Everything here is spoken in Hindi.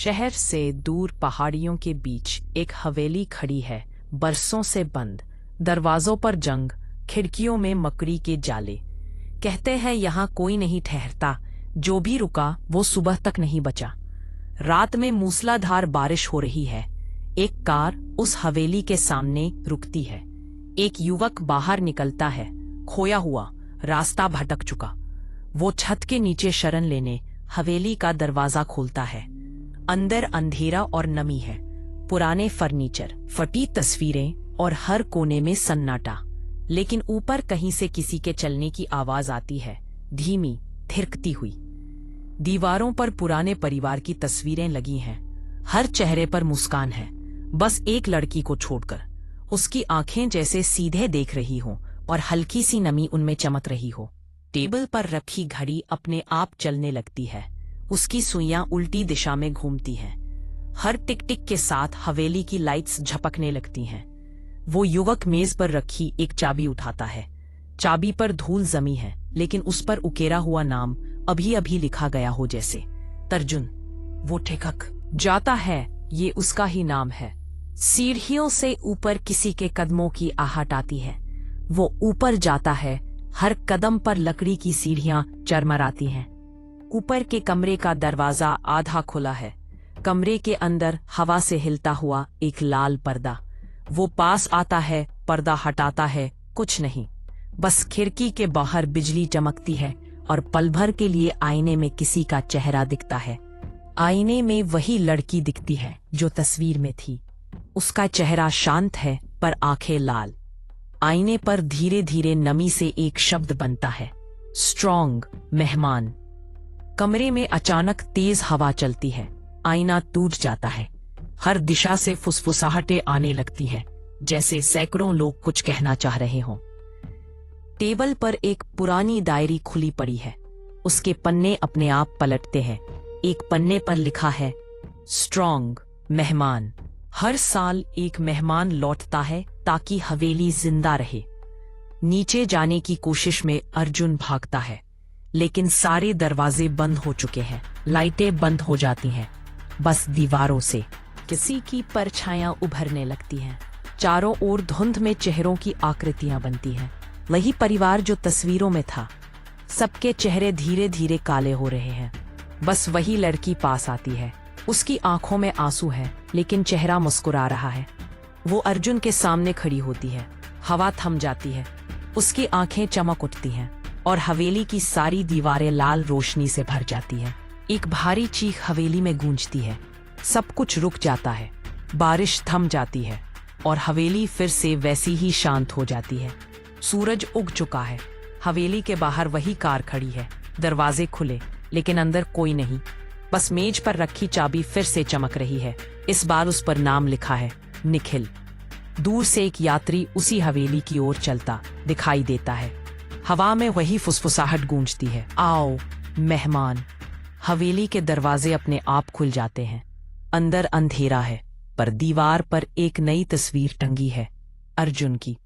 शहर से दूर पहाड़ियों के बीच एक हवेली खड़ी है, बरसों से बंद। दरवाजों पर जंग, खिड़कियों में मकड़ी के जाले। कहते हैं यहाँ कोई नहीं ठहरता, जो भी रुका वो सुबह तक नहीं बचा। रात में मूसलाधार बारिश हो रही है। एक कार उस हवेली के सामने रुकती है। एक युवक बाहर निकलता है, खोया हुआ, रास्ता भटक चुका। वो छत के नीचे शरण लेने हवेली का दरवाजा खोलता है। अंदर अंधेरा और नमी है। पुराने फर्नीचर, फटी तस्वीरें और हर कोने में सन्नाटा। लेकिन ऊपर कहीं से किसी के चलने की आवाज आती है, धीमी, थिरकती हुई। दीवारों पर पुराने परिवार की तस्वीरें लगी हैं। हर चेहरे पर मुस्कान है, बस एक लड़की को छोड़कर। उसकी आंखें जैसे सीधे देख रही हों और हल्की सी नमी उनमें चमक रही हो। टेबल पर रखी घड़ी अपने आप चलने लगती है। उसकी सुइयां उल्टी दिशा में घूमती हैं। हर टिक टिक के साथ हवेली की लाइट्स झपकने लगती हैं। वो युवक मेज पर रखी एक चाबी उठाता है। चाबी पर धूल जमी है, लेकिन उस पर उकेरा हुआ नाम अभी अभी लिखा गया हो, जैसे तर्जुन। वो ठिठक जाता है, ये उसका ही नाम है। सीढ़ियों से ऊपर किसी के कदमों की आहट आती है। वो ऊपर जाता है। हर कदम पर लकड़ी की सीढ़ियां चरमराती हैं। ऊपर के कमरे का दरवाजा आधा खुला है। कमरे के अंदर हवा से हिलता हुआ एक लाल पर्दा। वो पास आता है, पर्दा हटाता है, कुछ नहीं, बस खिड़की के बाहर बिजली चमकती है और पल भर के लिए आईने में किसी का चेहरा दिखता है। आईने में वही लड़की दिखती है जो तस्वीर में थी। उसका चेहरा शांत है पर आंखें लाल। आईने पर धीरे धीरे नमी से एक शब्द बनता है, स्ट्रॉन्ग, मेहमान। कमरे में अचानक तेज हवा चलती है। आईना टूट जाता है। हर दिशा से फुसफुसाहटें आने लगती हैं, जैसे सैकड़ों लोग कुछ कहना चाह रहे हों। टेबल पर एक पुरानी डायरी खुली पड़ी है। उसके पन्ने अपने आप पलटते हैं। एक पन्ने पर लिखा है, स्ट्रॉन्ग, मेहमान। हर साल एक मेहमान लौटता है ताकि हवेली जिंदा रहे। नीचे जाने की कोशिश में अर्जुन भागता है, लेकिन सारे दरवाजे बंद हो चुके हैं। लाइटें बंद हो जाती हैं। बस दीवारों से किसी की परछायां उभरने लगती हैं। चारों ओर धुंध में चेहरों की आकृतियां बनती हैं। वही परिवार जो तस्वीरों में था। सबके चेहरे धीरे धीरे काले हो रहे हैं। बस वही लड़की पास आती है। उसकी आंखों में आंसू है, लेकिन चेहरा मुस्कुरा रहा है। वो अर्जुन के सामने खड़ी होती है। हवा थम जाती है। उसकी आंखें चमक उठती हैं और हवेली की सारी दीवारें लाल रोशनी से भर जाती हैं। एक भारी चीख हवेली में गूंजती है। सब कुछ रुक जाता है। बारिश थम जाती है और हवेली फिर से वैसी ही शांत हो जाती है। सूरज उग चुका है। हवेली के बाहर वही कार खड़ी है। दरवाजे खुले, लेकिन अंदर कोई नहीं। बस मेज पर रखी चाबी फिर से चमक रही है। इस बार उस पर नाम लिखा है, निखिल। दूर से एक यात्री उसी हवेली की ओर चलता दिखाई देता है। हवा में वही फुसफुसाहट गूंजती है, आओ मेहमान। हवेली के दरवाजे अपने आप खुल जाते हैं। अंदर अंधेरा है, पर दीवार पर एक नई तस्वीर टंगी है, अर्जुन की।